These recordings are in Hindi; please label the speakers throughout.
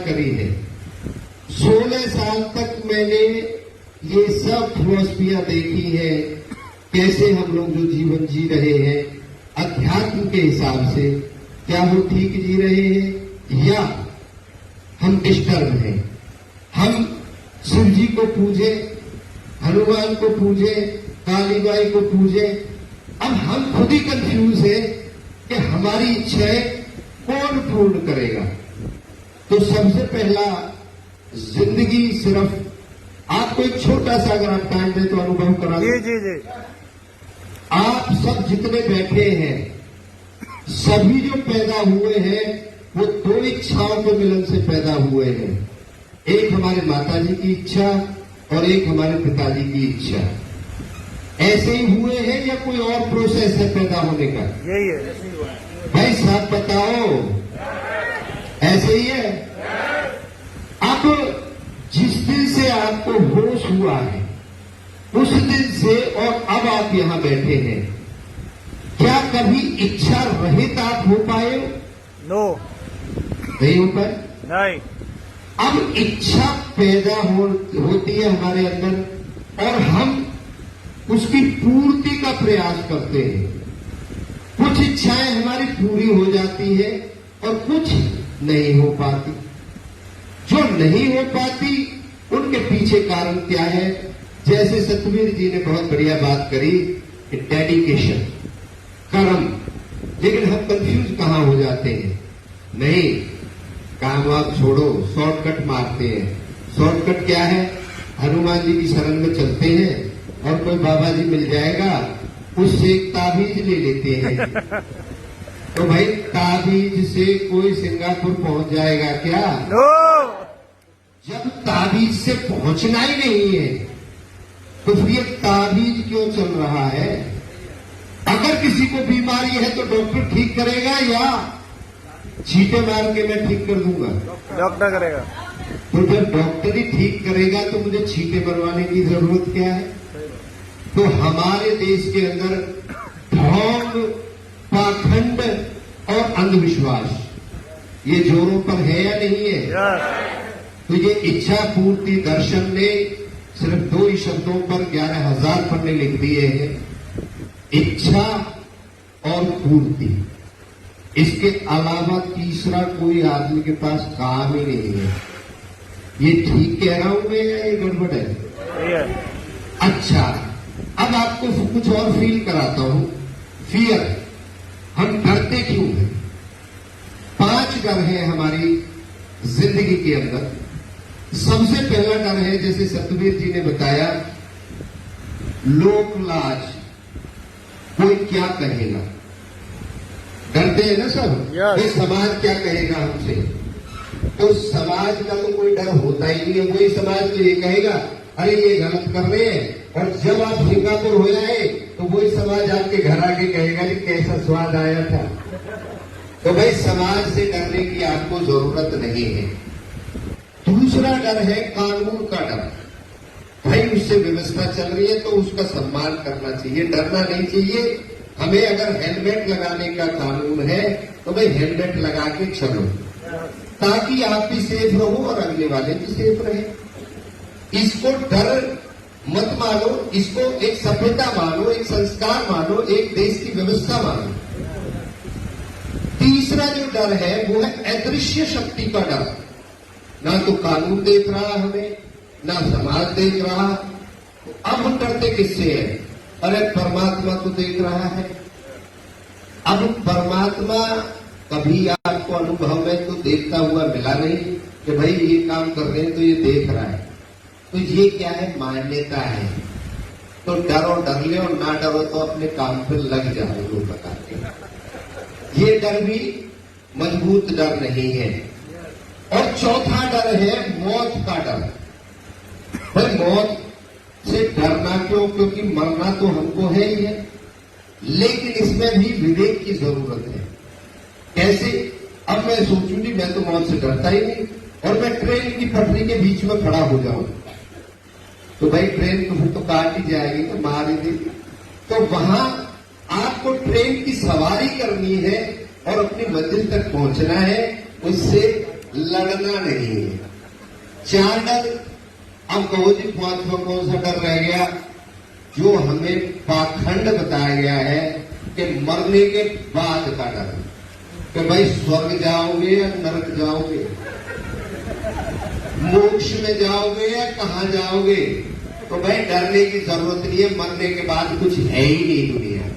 Speaker 1: करी है। 16 साल तक मैंने ये सब फिलॉसफियां देखी है, कैसे हम लोग जो जीवन जी रहे हैं अध्यात्म के हिसाब से, क्या वो ठीक जी रहे हैं या हम डिस्टर्ब हैं। हम शिव जी को पूजे, हनुमान को पूजे, काली बाई को पूजे, अब हम खुद ही कंफ्यूज है कि हमारी इच्छाएं कौन पूर्ण करेगा। तो सबसे पहला, जिंदगी सिर्फ आपको एक छोटा सा अगर आप टाइम दे तो अनुभव करा
Speaker 2: जी जी जी।
Speaker 1: आप सब जितने बैठे हैं, सभी जो पैदा हुए हैं वो 2 इच्छाओं के मिलन से पैदा हुए हैं। एक हमारे माताजी की इच्छा और एक हमारे पिताजी की इच्छा। ऐसे ही हुए हैं या कोई और प्रोसेस है पैदा होने का?
Speaker 2: यही है
Speaker 1: भाई साहब बताओ, ऐसे ही है। अब जिस दिन से आपको होश हुआ है उस दिन से और अब आप यहां बैठे हैं, क्या कभी इच्छा रहित आप हो पाए?
Speaker 2: नो,
Speaker 1: नहीं हो पाए।
Speaker 2: नहीं।
Speaker 1: अब इच्छा पैदा होती है हमारे अंदर और हम उसकी पूर्ति का प्रयास करते हैं। कुछ इच्छाएं हमारी पूरी हो जाती है और कुछ नहीं हो पाती। जो नहीं हो पाती उनके पीछे कारण क्या है? जैसे सतबीर जी ने बहुत बढ़िया बात करी कि डेडिकेशन, कर्म। लेकिन हम कंफ्यूज कहां हो जाते हैं? नहीं, काम वाम छोड़ो, शॉर्टकट मारते हैं। शॉर्टकट क्या है? हनुमान जी की शरण में चलते हैं और कोई बाबा जी मिल जाएगा, उससे एक ताबीज ले लेते हैं। तो भाई ताबीज से कोई सिंगापुर पहुंच जाएगा क्या?
Speaker 2: नो।
Speaker 1: जब ताबीज से पहुंचना ही नहीं है तो फिर ये ताबीज क्यों चल रहा है? अगर किसी को बीमारी है तो डॉक्टर ठीक करेगा या छींटे मार के मैं ठीक कर दूंगा?
Speaker 2: डॉक्टर करेगा।
Speaker 1: तो जब डॉक्टर ही ठीक करेगा तो मुझे छींटे मरवाने की जरूरत क्या है? तो हमारे देश के अंदर ढोंग, पाखंड और अंधविश्वास ये जोरों पर है या नहीं है? तो ये इच्छा पूर्ति दर्शन ने सिर्फ 2 ही शब्दों पर 11,000 पन्ने लिख दिए हैं, इच्छा और पूर्ति। इसके अलावा तीसरा कोई आदमी के पास काम ही नहीं है। ये ठीक कह रहा हूं मैं या ये गड़बड़ है? अच्छा, अब आपको कुछ और फील कराता हूं। फियर, हम डरते क्यों हैं? 5 डर है हमारी जिंदगी के अंदर। सबसे पहला डर है, जैसे सतबीर जी ने बताया, लोक लाज, कोई क्या कहेगा। डरते हैं ना सब, ये समाज क्या कहेगा हमसे। तो समाज का तो कोई डर होता ही नहीं है। वही समाज तो ये कहेगा अरे ये गलत कर रहे हैं, और जब आप सिंगापुर हो जाए तो वही समाज आपके घर आके कहेगा कि कैसा स्वाद आया था। तो भाई समाज से डरने की आपको जरूरत नहीं है। दूसरा डर है कानून का डर। भाई उससे व्यवस्था चल रही है तो उसका सम्मान करना चाहिए, डरना नहीं चाहिए। हमें अगर हेलमेट लगाने का कानून है तो भाई हेलमेट लगा के चलो, ताकि आप भी सेफ रहो और अगले वाले भी सेफ रहे। इसको डर मत मानो, इसको एक सभ्यता मानो, एक संस्कार मानो, एक देश की व्यवस्था मानो। तीसरा जो डर है वो है अदृश्य शक्ति का डर। ना तो कानून देख रहा हमें, ना समाज देख रहा। अब हम डरते किससे हैं? अरे परमात्मा तो देख रहा है। अब परमात्मा कभी आपको अनुभव में तो देखता हुआ मिला नहीं कि भाई ये काम कर रहे हैं तो ये देख रहा है। तो ये क्या है? मान्यता है। तो डरो, डर ले, और ना डरो तो अपने काम पर लग जाओ। लोग बताते हैं ये डर भी मजबूत डर नहीं है। और चौथा डर है मौत का डर। भाई मौत से डरना क्यों? क्योंकि मरना तो हमको है ही है, लेकिन इसमें भी विवेक की जरूरत है। कैसे? अब मैं सोचूं कि मैं तो मौत से डरता ही नहीं और मैं ट्रेन की पटरी के बीच में खड़ा हो जाऊं तो भाई ट्रेन तो फिर तो काट ही जाएगी, तो मार ही देगी। तो वहां आपको ट्रेन की सवारी करनी है और अपनी मंजिल तक पहुंचना है। उससे लड़ना नहीं है। 4 डर, अब कहो जी 5वां कौन सा डर रह गया? जो हमें पाखंड बताया गया है कि मरने के बाद का डर, कि भाई स्वर्ग जाओगे या नरक जाओगे, मोक्ष में जाओगे या कहां जाओगे। तो भाई डरने की जरूरत नहीं है, मरने के बाद कुछ है ही नहीं दुनिया,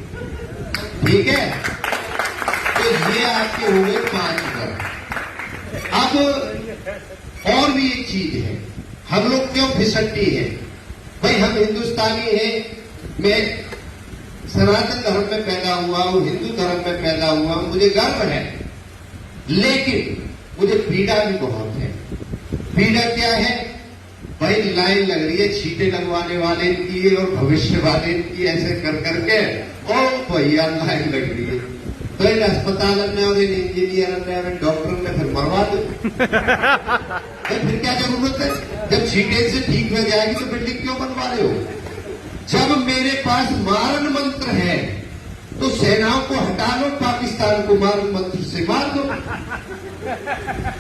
Speaker 1: ठीक है। तो ये आपके हो गए 5 डर। अब और भी एक चीज है, हम लोग क्यों फिसड्डी है? भाई हम हिंदुस्तानी हैं, मैं सनातन धर्म में पैदा हुआ हूं, हिंदू धर्म में पैदा हुआ हूं, मुझे गर्व है, लेकिन मुझे पीड़ा भी बहुत है। पीड़ा क्या है? भाई लाइन लग रही है छींटे लगवाने वाले की और भविष्य वाले की, ऐसे कर करके ओ भैया लाइन लग रही है। तो इन अस्पताल में और इन इंजीनियर में और इन डॉक्टर में फिर मरवा दो। फिर क्या जरूरत है? जब छींटे से ठीक हो जाएगी तो बिल्डिंग क्यों बनवा रहे हो? जब मेरे पास मारन मंत्र है तो सेनाओं को हटा लो, पाकिस्तान को मारन मंत्र से मार दो।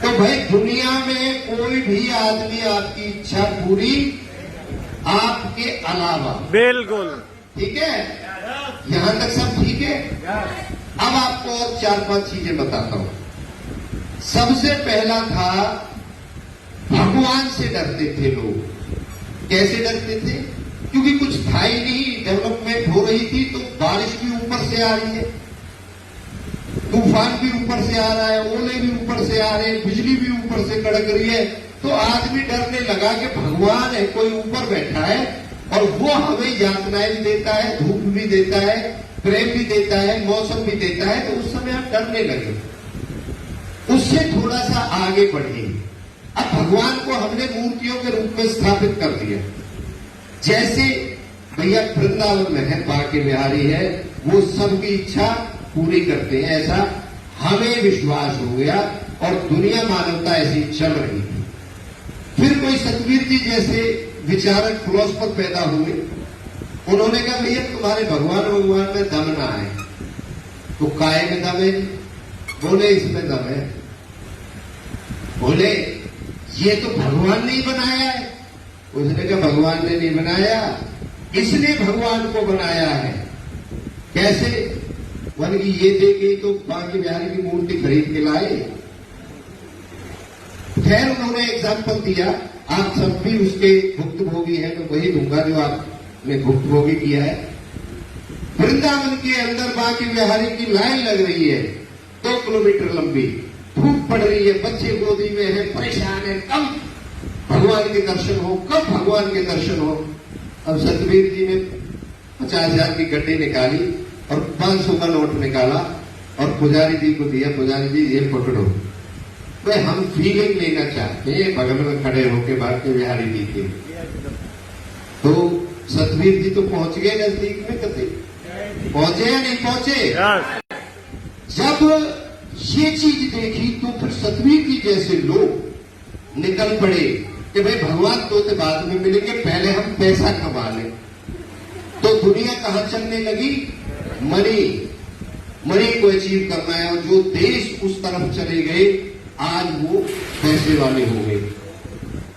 Speaker 1: तो भाई दुनिया में कोई भी आदमी आपकी इच्छा पूरी आपके अलावा, बिल्कुल ठीक है, यहां तक सब ठीक है। अब आपको और 4-5 चीजें बताता हूं। सबसे पहला था, भगवान से डरते थे लोग। कैसे डरते थे? क्योंकि कुछ था ही नहीं, डेवलपमेंट हो रही थी, तो बारिश भी ऊपर से आ रही है, तूफान भी ऊपर से आ रहा है, ओले भी ऊपर से आ रहे हैं, बिजली भी ऊपर से कड़क रही है। तो आदमी डरने लगा कि भगवान है, कोई ऊपर बैठा है और वो हमें यातनाएं भी देता है, धूप भी देता है, प्रेम भी देता है, मौसम भी देता है। तो उस समय आप डरने लगे। उससे थोड़ा सा आगे बढ़े, अब भगवान को हमने मूर्तियों के रूप में स्थापित कर दिया। जैसे भैया वृंदावन में है, बांके बिहारी है, वो सबकी इच्छा पूरी करते हैं, ऐसा हमें विश्वास हो गया और दुनिया मानवता ऐसी चल रही थी। फिर कोई सतबीर जी जैसे विचारक फिलोसफर पैदा हुए, उन्होंने कहा भैया तुम्हारे भगवान में दम ना है। तो काय में दम है? बोले इसमें दम है। बोले ये तो भगवान ने ही बनाया है। उसने कहा भगवान ने नहीं बनाया, इसने भगवान को बनाया है। कैसे? वन की ये देखे तो बांके बिहारी की मूर्ति खरीद के लाए। खैर उन्होंने एग्जाम्पल दिया, आप सब भी उसके भुक्तभोगी हैं, तो वही दूंगा जो आपने भुक्तभोगी किया है। वृंदावन के अंदर बांके बिहारी की लाइन लग रही है 2 किलोमीटर लंबी, धूप पड़ रही है, बच्चे गोदी में है, परेशान है, कब भगवान के दर्शन हो, कब भगवान के दर्शन हो। अब सतबीर जी ने 50,000 की गड्डी निकाली और 500 का नोट निकाला और पुजारी जी को दिया। पुजारी जी ये पकड़ो, भाई हम फीलिंग लेना चाहते हैं, बगल में खड़े होके बांके बिहारी जी के। तो सतबीर जी तो पहुंच गए नजदीक में, कभी पहुंचे या नहीं पहुंचे? जब ये चीज देखी तो फिर सतबीर जी जैसे लोग निकल पड़े कि भाई भगवान तो बाद में मिलेंगे, पहले हम पैसा कमा लें। तो दुनिया कहां चलने लगी? मनी को अचीव करना है, और जो देश उस तरफ चले गए आज वो पैसे वाले हो गए।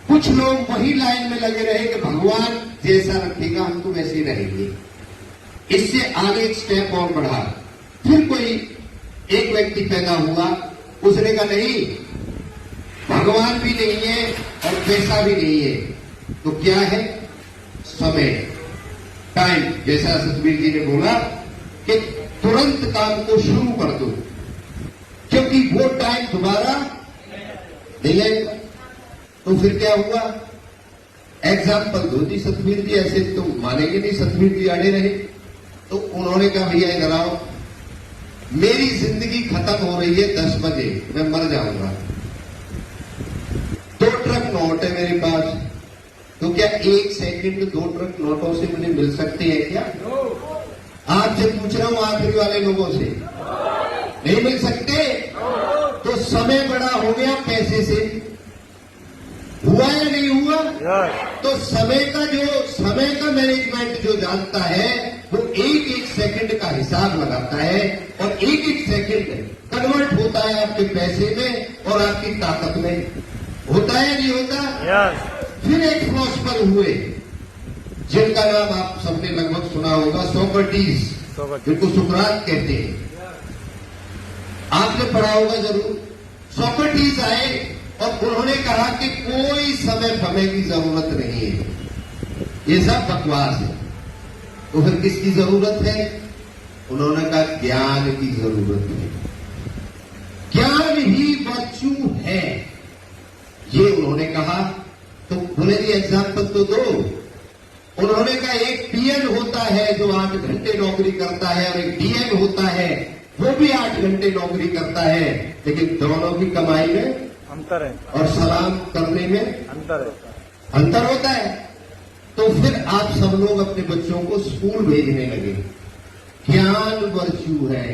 Speaker 1: कुछ लोग वही लाइन में लगे रहे कि भगवान जैसा रखेगा हम तो वैसे ही रहेंगे। इससे आगे एक स्टेप और बढ़ा। फिर कोई एक व्यक्ति पैदा हुआ, उसने कहा नहीं, भगवान भी नहीं है और पैसा भी नहीं है, तो क्या है? समय, टाइम। जैसा सतबीर जी ने बोला कि तुरंत काम को शुरू कर दो, क्योंकि वो टाइम दोबारा नहीं आएगा। तो फिर क्या हुआ? एग्जाम्पल दो जी, सतबीर जी ऐसे तो मानेंगे नहीं, सतबीर जी अड़े रहे। तो उन्होंने कहा भैया इधर आओ, मेरी जिंदगी खत्म हो रही है 10 बजे, मैं मर जाऊंगा, 2 ट्रक नोट है मेरे पास, तो क्या 1 सेकंड 2 ट्रक नोटों से मुझे मिल सकते हैं क्या? आपसे पूछ रहा हूं, आखिरी वाले लोगों से, नहीं मिल सकते। तो समय बड़ा हो गया पैसे से। हुआ या नहीं हुआ? हुआ। तो समय का मैनेजमेंट जो जानता है वो एक एक सेकंड का हिसाब लगाता है और एक एक सेकंड कन्वर्ट होता है आपके पैसे में और आपकी ताकत में। होता है नहीं होता? फिर एक फिलोसफर हुए जिनका नाम आप सबने लगभग सुना होगा, सोक्रेटिस, जिनको सुकरात कहते हैं। आपने पढ़ा होगा जरूर। सोक्रेटिस आए और उन्होंने कहा कि कोई समय समय की जरूरत नहीं है, ये सब बकवास है। तो फिर किसकी जरूरत है? उन्होंने कहा ज्ञान की जरूरत है, ज्ञान ही वर्च्यू है, ये उन्होंने कहा। तो बोले जी एग्जाम्पल तो दो। उन्होंने कहा एक पीएन होता है जो 8 घंटे नौकरी करता है और एक डीएन होता है वो भी 8 घंटे नौकरी करता है, लेकिन दोनों की कमाई में
Speaker 2: अंतर है
Speaker 1: और सलाम करने में अंतर होता है। तो फिर आप सब लोग अपने बच्चों को स्कूल भेजने लगे। ज्ञान वर्च्यू है।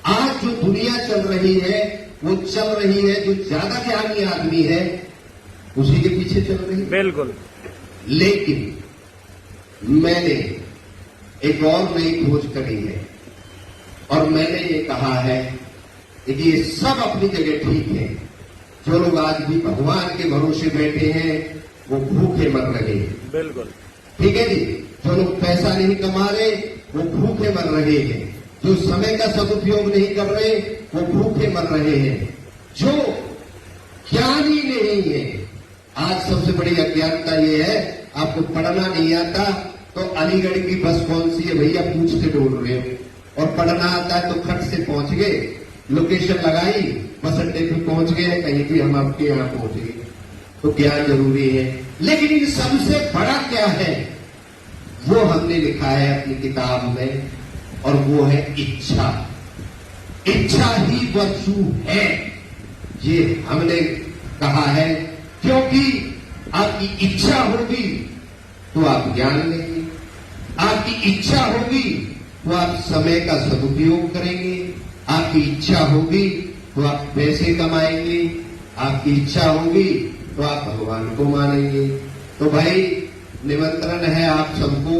Speaker 1: आज जो दुनिया चल रही है वो चल रही है, जो ज्यादा ज्ञानी आदमी है उसी के पीछे चल रही है।
Speaker 2: बिल्कुल।
Speaker 1: लेकिन मैंने एक और नई खोज करी है और मैंने ये कहा है कि ये सब अपनी जगह ठीक है। जो लोग आज भी भगवान के भरोसे बैठे हैं वो भूखे मर रहे हैं।
Speaker 2: बिल्कुल
Speaker 1: ठीक है जी। जो लोग पैसा नहीं कमा रहे वो भूखे मर रहे हैं। जो समय का सदुपयोग नहीं कर रहे वो भूखे मर रहे हैं। जो ज्ञानी नहीं है, आज सबसे बड़ी अज्ञानता ये है, आपको पढ़ना नहीं आता तो अलीगढ़ की बस कौन सी है भैया पूछते डोल रहे हो, और पढ़ना आता है तो खट से पहुंच गए, लोकेशन लगाई, बस अड्डे पे पहुंच गए, कहीं भी हम आपके यहां पहुंच गए। तो ज्ञान जरूरी है, लेकिन इन सबसे बड़ा क्या है वो हमने लिखा है अपनी किताब में, और वो है इच्छा। इच्छा ही वर्च्यू है, ये हमने कहा है, क्योंकि आपकी इच्छा होगी तो आप ज्ञान लेंगे, आपकी इच्छा होगी तो आप समय का सदुपयोग करेंगे, आपकी इच्छा होगी तो आप पैसे कमाएंगे, आपकी इच्छा होगी तो आप भगवान को मानेंगे। तो भाई निमंत्रण है आप सबको।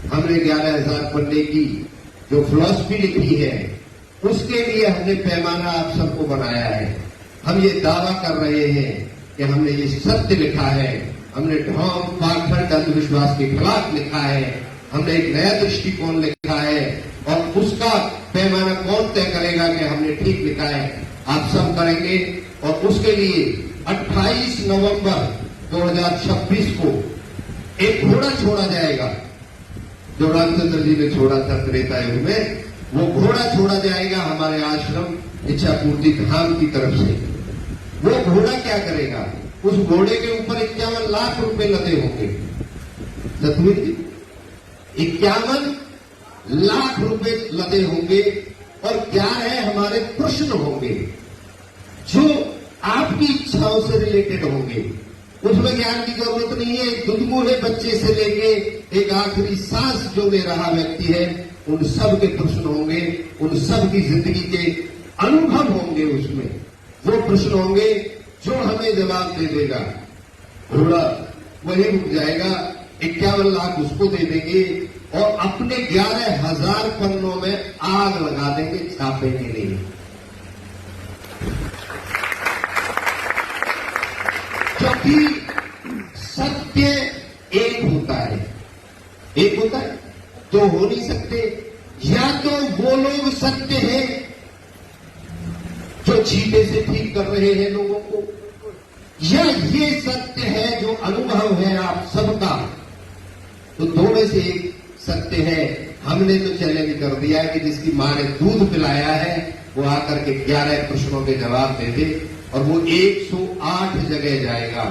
Speaker 1: हमने 11,000 पन्ने की जो फिलॉसफी लिखी है उसके लिए हमने पैमाना आप सबको बनाया है। हम ये दावा कर रहे हैं कि हमने ये सत्य लिखा है, हमने ढोंग पाखंड अंधविश्वास के खिलाफ लिखा है, हमने एक नया दृष्टिकोण लिखा है, और उसका पैमाना कौन तय करेगा कि हमने ठीक लिखा है? आप सब करेंगे। और उसके लिए 28 नवंबर 2026 को एक घोड़ा छोड़ा जाएगा, जो रामचंद्र जी ने छोड़ा था त्रेता युग में। वो घोड़ा छोड़ा जाएगा हमारे आश्रम इच्छापूर्ति धाम की तरफ से। वो घोड़ा क्या करेगा? उस घोड़े के ऊपर 51 लाख रुपए लदे होंगे। सतवीर जी, 51 लाख रुपए लदे होंगे, और 11 हमारे प्रश्न होंगे जो आपकी इच्छाओं से रिलेटेड होंगे। उसमें ज्ञान की जरूरत नहीं है। दुधमुहे बच्चे से लेके एक आखिरी सांस जो ले रहा व्यक्ति है, उन सब के प्रश्न होंगे, उन सब की जिंदगी के अनुभव होंगे। उसमें वो प्रश्न होंगे जो हमें जवाब दे देगा। घोड़ा वही रुक जाएगा, 51 लाख उसको दे देंगे और अपने 11,000 पन्नों में आग लगा देंगे, छापेंगे नहीं। क्योंकि सत्य एक होता है, एक होता है, दो हो नहीं सकते। या तो वो लोग सत्य हैं जो चीटे से ठीक कर रहे हैं लोगों को, या ये सत्य है जो अनुभव है आप सबका। तो दो में से एक सत्य है। हमने तो चैलेंज कर दिया है कि जिसकी मां ने दूध पिलाया है वो आकर के 11 प्रश्नों के जवाब दे दे, और वो 108 जगह जाएगा।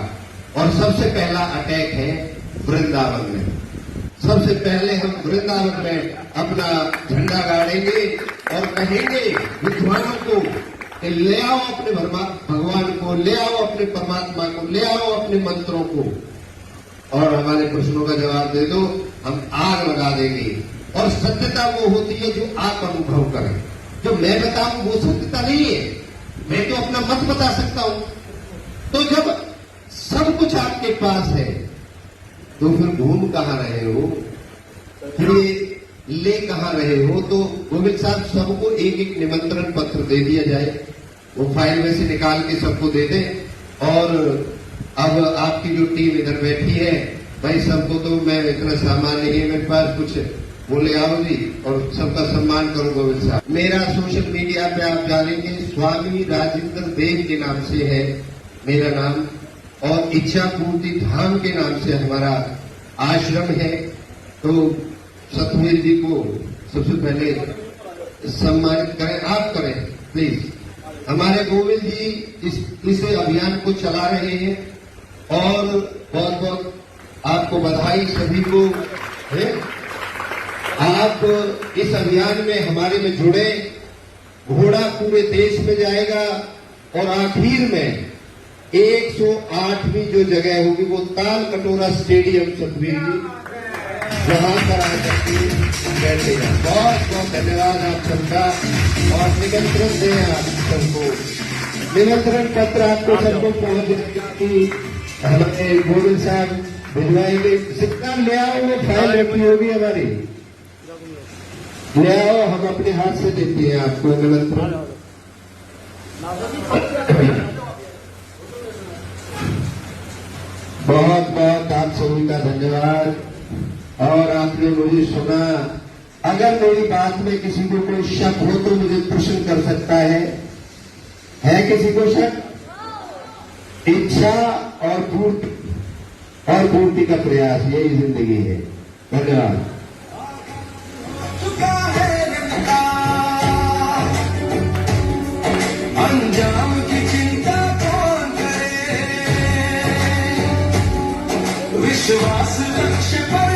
Speaker 1: और सबसे पहला अटैक है वृंदावन में। सबसे पहले हम वृंदावन में अपना झंडा गाड़ेंगे और कहेंगे विद्वानों को कि ले आओ अपने भगवान को, ले आओ अपने परमात्मा को, ले आओ अपने मंत्रों को, और हमारे प्रश्नों का जवाब दे दो, हम आग लगा देंगे। और सत्यता वो होती है जो आप अनुभव करें। जो मैं बताऊं वो सत्यता नहीं है, मैं तो अपना मत बता सकता हूं। तो जब सब कुछ कुछ आपके पास है तो फिर घूम कहाँ रहे हो, फिर ले कहाँ रहे हो। तो गोविंद साहब सबको एक एक निमंत्रण पत्र दे दिया जाए, वो फाइल में से निकाल के सबको दे दें। और अब आपकी जो टीम इधर बैठी है भाई, सबको तो मैं इतना सामान नहीं है मेरे पास, कुछ बोले आओ जी और सबका सम्मान करो गोविंद साहब। मेरा सोशल मीडिया पे आप जानेंगे स्वामी राजेंद्र देव के नाम से है मेरा नाम, और इच्छा पूर्ति धाम के नाम से हमारा आश्रम है। तो सतवीर जी को सबसे पहले सम्मानित करें, आप करें प्लीज। हमारे गोविंद जी इस अभियान को चला रहे हैं और बहुत बहुत आपको बधाई सभी को है। आप इस अभियान में हमारे में जुड़े, घोड़ा पूरे देश में जाएगा और आखिर में 108वीं जो जगह होगी वो ताल कटोरा स्टेडियम सतवीर जी, वहां पर आ सकती बैठेगा। बहुत बहुत धन्यवाद आप सबका, और निमंत्रण दें आप सबको, निमंत्रण पत्र आपको सबको पहुंच हमारे गोविंद साहब भिजवाएंगे। जितना ले आओ वो फाइल रखी होगी हमारी, ले आओ, हम अपने हाथ से देते हैं आपको निमंत्रण। बहुत बहुत आप सभी का धन्यवाद। और आपने मुझे सुना, अगर मेरी बात में किसी को कोई शक हो तो मुझे प्रश्न कर सकता है किसी को शक? इच्छा और पूर्ति का प्रयास, यही जिंदगी है। धन्यवाद।
Speaker 2: अंजाम की चिंता कौन करे, विश्वास लक्ष्य पर